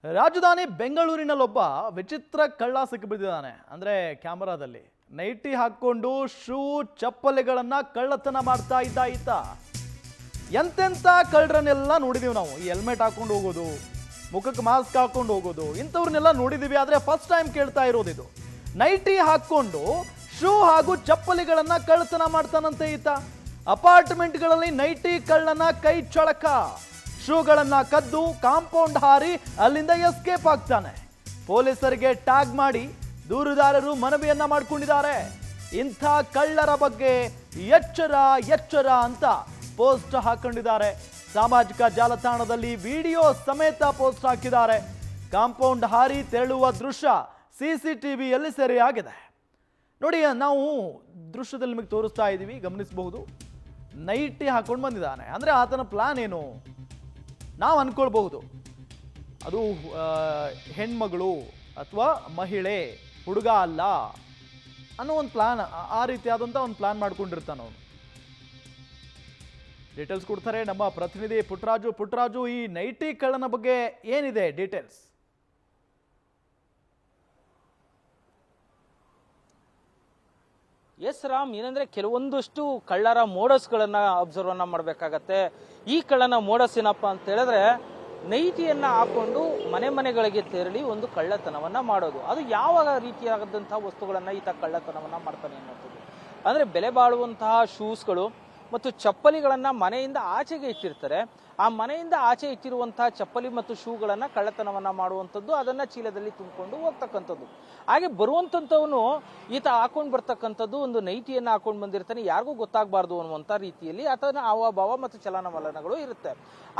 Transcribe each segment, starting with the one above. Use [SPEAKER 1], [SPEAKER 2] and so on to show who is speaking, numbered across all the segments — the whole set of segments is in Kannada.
[SPEAKER 1] ರಾಜಧಾನಿ ಬೆಂಗಳೂರಿನಲ್ಲೊಬ್ಬ ವಿಚಿತ್ರ ಕಳ್ಳ ಸಿಕ್ಕಿಬಿದ್ದಿದ್ದಾನೆ. ಅಂದ್ರೆ ಕ್ಯಾಮೆರಾದಲ್ಲಿ ನೈಟಿ ಹಾಕೊಂಡು ಶೂ ಚಪ್ಪಲಿಗಳನ್ನ ಕಳ್ಳತನ ಮಾಡ್ತಾ ಇದ್ದ ಈತ. ಎಂತೆಂತ ಕಳ್ಳರನ್ನೆಲ್ಲ ನೋಡಿದೀವಿ ನಾವು. ಈ ಹೆಲ್ಮೆಟ್ ಹಾಕೊಂಡು ಹೋಗೋದು, ಮುಖಕ್ಕೆ ಮಾಸ್ಕ್ ಹಾಕೊಂಡು ಹೋಗೋದು, ಇಂಥವ್ರನ್ನೆಲ್ಲ ನೋಡಿದೀವಿ. ಆದ್ರೆ ಫಸ್ಟ್ ಟೈಮ್ ಕೇಳ್ತಾ ಇರೋದಿದು. ನೈಟಿ ಹಾಕೊಂಡು ಶೂ ಹಾಗೂ ಚಪ್ಪಲಿಗಳನ್ನ ಕಳ್ಳತನ ಮಾಡ್ತಾನಂತೆ ಈತ. ಅಪಾರ್ಟ್ಮೆಂಟ್ಗಳಲ್ಲಿ ನೈಟಿ ಕಳ್ಳನ ಕೈ ಚಳಕ. ಶೂಗಳನ್ನ ಕದ್ದು ಕಾಂಪೌಂಡ್ ಹಾರಿ ಅಲ್ಲಿಂದ ಎಸ್ಕೇಪ್ ಆಗ್ತಾನೆ. ಪೊಲೀಸರಿಗೆ ಟ್ಯಾಗ್ ಮಾಡಿ ದೂರುದಾರರು ಮನವಿಯನ್ನ ಮಾಡಿಕೊಂಡಿದ್ದಾರೆ. ಇಂಥ ಕಳ್ಳರ ಬಗ್ಗೆ ಎಚ್ಚರ ಎಚ್ಚರ ಅಂತ ಪೋಸ್ಟ್ ಹಾಕೊಂಡಿದ್ದಾರೆ. ಸಾಮಾಜಿಕ ಜಾಲತಾಣದಲ್ಲಿ ವಿಡಿಯೋ ಸಮೇತ ಪೋಸ್ಟ್ ಹಾಕಿದ್ದಾರೆ. ಕಾಂಪೌಂಡ್ ಹಾರಿ ತೆರಳುವ ದೃಶ್ಯ CCTVಯಲ್ಲಿ ಸೆರೆಯಾಗಿದೆ. ನೋಡಿ, ನಾವು ದೃಶ್ಯದಲ್ಲಿ ನಿಮಗೆ ತೋರಿಸ್ತಾ ಇದ್ದೀವಿ, ಗಮನಿಸಬಹುದು. ನೈಟಿ ಹಾಕೊಂಡು ಬಂದಿದ್ದಾನೆ. ಅಂದರೆ ಆತನ ಪ್ಲಾನ್ ಏನು ನಾವು ಅನ್ಕೊಳ್ಬಹುದು. ಅದು ಹೆಣ್ಮಗಳು ಅಥವಾ ಮಹಿಳೆ, ಹುಡುಗ ಅಲ್ಲ ಅನ್ನೋ ಒಂದು ಪ್ಲಾನ್, ಆ ರೀತಿಯಾದಂಥ ಒಂದು ಪ್ಲಾನ್ ಮಾಡ್ಕೊಂಡಿರ್ತಾನೆ ಅವನು. ಡೀಟೇಲ್ಸ್ ಕೊಡ್ತಾರೆ ನಮ್ಮ ಪ್ರತಿನಿಧಿ ಪುಟ್ಟರಾಜು. ಈ ನೈಟಿ ಕಳ್ಳನ ಬಗ್ಗೆ ಏನಿದೆ ಡೀಟೇಲ್ಸ್?
[SPEAKER 2] ಎಸ್ ರಾಮ್, ಏನಂದ್ರೆ ಕೆಲವೊಂದಷ್ಟು ಕಳ್ಳರ ಮೋಡಸ್ಗಳನ್ನ ಅಬ್ಸರ್ವ್ ಮಾಡಬೇಕಾಗತ್ತೆ. ಈ ಕಳ್ಳನ ಮೋಡಸ್ ಏನಪ್ಪ ಅಂತ ಹೇಳಿದ್ರೆ, ನೈಟಿಯನ್ನ ಹಾಕೊಂಡು ಮನೆಗಳಿಗೆ ತೆರಳಿ ಒಂದು ಕಳ್ಳತನವನ್ನ ಮಾಡೋದು. ಅದು ಯಾವ ರೀತಿಯಾದಂತಹ ವಸ್ತುಗಳನ್ನ ಈತ ಕಳ್ಳತನವನ್ನ ಮಾಡ್ತಾನೆ ಅನ್ನೋದು. ಅಂದ್ರೆ ಬೆಲೆ ಬಾಳುವಂತಹ ಶೂಸ್ಗಳು ಮತ್ತು ಚಪ್ಪಲಿಗಳನ್ನ ಮನೆಯಿಂದ ಆಚೆಗೆ ಇಟ್ಟಿರ್ತಾರೆ. ಆ ಮನೆಯಿಂದ ಆಚೆ ಇಟ್ಟಿರುವಂತಹ ಚಪ್ಪಲಿ ಮತ್ತು ಶೂಗಳನ್ನ ಕಳ್ಳತನವನ್ನ ಮಾಡುವಂಥದ್ದು, ಅದನ್ನ ಚೀಲದಲ್ಲಿ ತುಂಬಿಕೊಂಡು ಹೋಗ್ತಕ್ಕಂಥದ್ದು. ಹಾಗೆ ಬರುವಂತವನು ಈತ ಹಾಕೊಂಡು ಬರ್ತಕ್ಕಂಥದ್ದು ಒಂದು ನೈಟಿಯನ್ನ ಹಾಕೊಂಡು ಬಂದಿರ್ತಾನೆ, ಯಾರಿಗೂ ಗೊತ್ತಾಗಬಾರ್ದು ಅನ್ನುವಂಥ ರೀತಿಯಲ್ಲಿ ಆತನ ಹಾವಭಾವ ಮತ್ತು ಚಲನವಲನಗಳು ಇರುತ್ತೆ.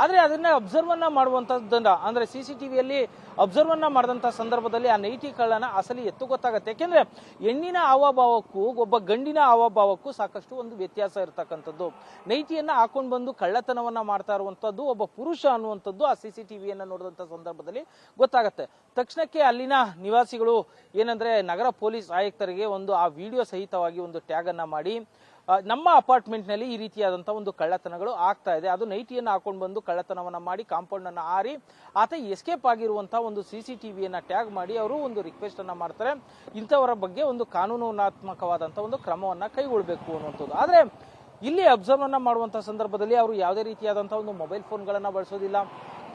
[SPEAKER 2] ಆದ್ರೆ ಅದನ್ನ ಅಬ್ಸರ್ವ್ ಮಾಡುವಂತದ್ದನ್ನ, ಅಂದ್ರೆ CCTVಯಲ್ಲಿ ಅಬ್ಸರ್ವ್ ಮಾಡಿದಂತ ಸಂದರ್ಭದಲ್ಲಿ ಆ ನೈಟಿ ಕಳ್ಳನ ಅಸಲಿ ಎತ್ತು ಗೊತ್ತಾಗತ್ತೆ. ಯಾಕೆಂದ್ರೆ ಹೆಣ್ಣಿನ ಹಾವಭಾವಕ್ಕೂ ಒಬ್ಬ ಗಂಡಿನ ಹಾವಭಾವಕ್ಕೂ ಸಾಕಷ್ಟು ಒಂದು ವ್ಯತ್ಯಾಸ ಇರತಕ್ಕಂಥದ್ದು. ನೈಟಿಯನ್ನ ಹಾಕೊಂಡು ಬಂದು ಕಳ್ಳತನವನ್ನ ಮಾಡ್ತಾ ಇರುವಂತದ್ದು ಒಬ್ಬ ಪುರುಷ ಅನ್ನುವಂಥದ್ದು ಆ CCTVಯನ್ನ ನೋಡಿದಂತ ಸಂದರ್ಭದಲ್ಲಿ ಗೊತ್ತಾಗತ್ತೆ. ತಕ್ಷಣಕ್ಕೆ ಅಲ್ಲಿನ ನಿವಾಸಿಗಳು ಏನಂದ್ರೆ ನಗರ ಪೊಲೀಸ್ ಆಯುಕ್ತರಿಗೆ ಒಂದು ಆ ವಿಡಿಯೋ ಸಹಿತವಾಗಿ ಒಂದು ಟ್ಯಾಗ್ ಅನ್ನ ಮಾಡಿ, ನಮ್ಮ ಅಪಾರ್ಟ್ಮೆಂಟ್ ನಲ್ಲಿ ಈ ರೀತಿಯಾದಂತಹ ಒಂದು ಕಳ್ಳತನಗಳು ಆಗ್ತಾ ಇದೆ, ಅದು ನೈಟಿಯನ್ನ ಹಾಕೊಂಡು ಬಂದು ಕಳ್ಳತನವನ್ನ ಮಾಡಿ ಕಾಂಪೌಂಡ್ ಅನ್ನ ಹಾರಿ ಆತ ಎಸ್ಕೇಪ್ ಆಗಿರುವಂತಹ ಒಂದು CCTVಯನ್ನ ಟ್ಯಾಗ್ ಮಾಡಿ ಅವರು ಒಂದು ರಿಕ್ವೆಸ್ಟ್ ಅನ್ನ ಮಾಡ್ತಾರೆ, ಇಂಥವರ ಬಗ್ಗೆ ಒಂದು ಕಾನೂನಾತ್ಮಕವಾದಂತಹ ಒಂದು ಕ್ರಮವನ್ನ ಕೈಗೊಳ್ಳಬೇಕು ಅನ್ನುವಂಥದ್ದು. ಆದ್ರೆ ಇಲ್ಲಿ ಅಬ್ಸರ್ವ್ ಮಾಡುವಂತಹ ಸಂದರ್ಭದಲ್ಲಿ ಅವರು ಯಾವುದೇ ರೀತಿಯಾದಂತಹ ಒಂದು ಮೊಬೈಲ್ ಫೋನ್ಗಳನ್ನ ಬಳಸೋದಿಲ್ಲ.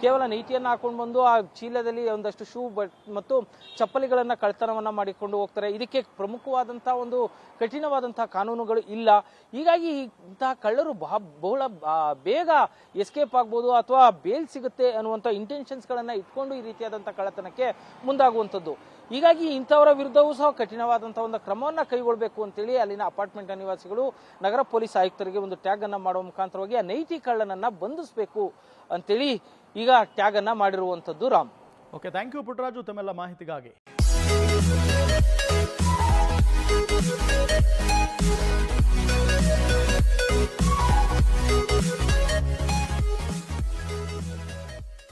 [SPEAKER 2] ಕೇವಲ ನೈಟಿಯನ್ನ ಹಾಕೊಂಡು ಬಂದು ಆ ಚೀಲದಲ್ಲಿ ಒಂದಷ್ಟು ಶೂ ಮತ್ತು ಚಪ್ಪಲಿಗಳನ್ನ ಕಳ್ಳತನವನ್ನ ಮಾಡಿಕೊಂಡು ಹೋಗ್ತಾರೆ. ಇದಕ್ಕೆ ಪ್ರಮುಖವಾದಂತಹ ಒಂದು ಕಠಿಣವಾದಂತಹ ಕಾನೂನುಗಳು ಇಲ್ಲ. ಹೀಗಾಗಿ ಇಂತಹ ಕಳ್ಳರು ಬಹಳ ಬೇಗ ಎಸ್ಕೇಪ್ ಆಗ್ಬೋದು ಅಥವಾ ಬೇಲ್ ಸಿಗುತ್ತೆ ಅನ್ನುವಂಥ ಇಂಟೆನ್ಷನ್ಸ್ ಗಳನ್ನ ಇಟ್ಕೊಂಡು ಈ ರೀತಿಯಾದಂತಹ ಕಳ್ಳತನಕ್ಕೆ ಮುಂದಾಗುವಂಥದ್ದು. ಹೀಗಾಗಿ ಇಂಥವರ ವಿರುದ್ಧವೂ ಸಹ ಕಠಿಣವಾದಂತಹ ಒಂದು ಕ್ರಮವನ್ನ ಕೈಗೊಳ್ಳಬೇಕು ಅಂತೇಳಿ ಅಲ್ಲಿನ ಅಪಾರ್ಟ್ಮೆಂಟ್ ನಿವಾಸಿಗಳು ನಗರ ಪೊಲೀಸ್ ಆಯುಕ್ತರಿಗೆ ಒಂದು ಟ್ಯಾಗ್ ಅನ್ನ ಮಾಡುವ ಮುಖಾಂತರವಾಗಿ ಆ ನೈಟಿ ಕಳ್ಳನನ್ನ ಬಂಧಿಸಬೇಕು ಅಂತೇಳಿ ಈಗ ಟ್ಯಾಗ್ ಅನ್ನ ಮಾಡಿರುವಂತದ್ದು. Ram,
[SPEAKER 1] okay, thank you Puttaraju ತಮ್ಮೆಲ್ಲ ಮಾಹಿತಿಗಾಗಿ.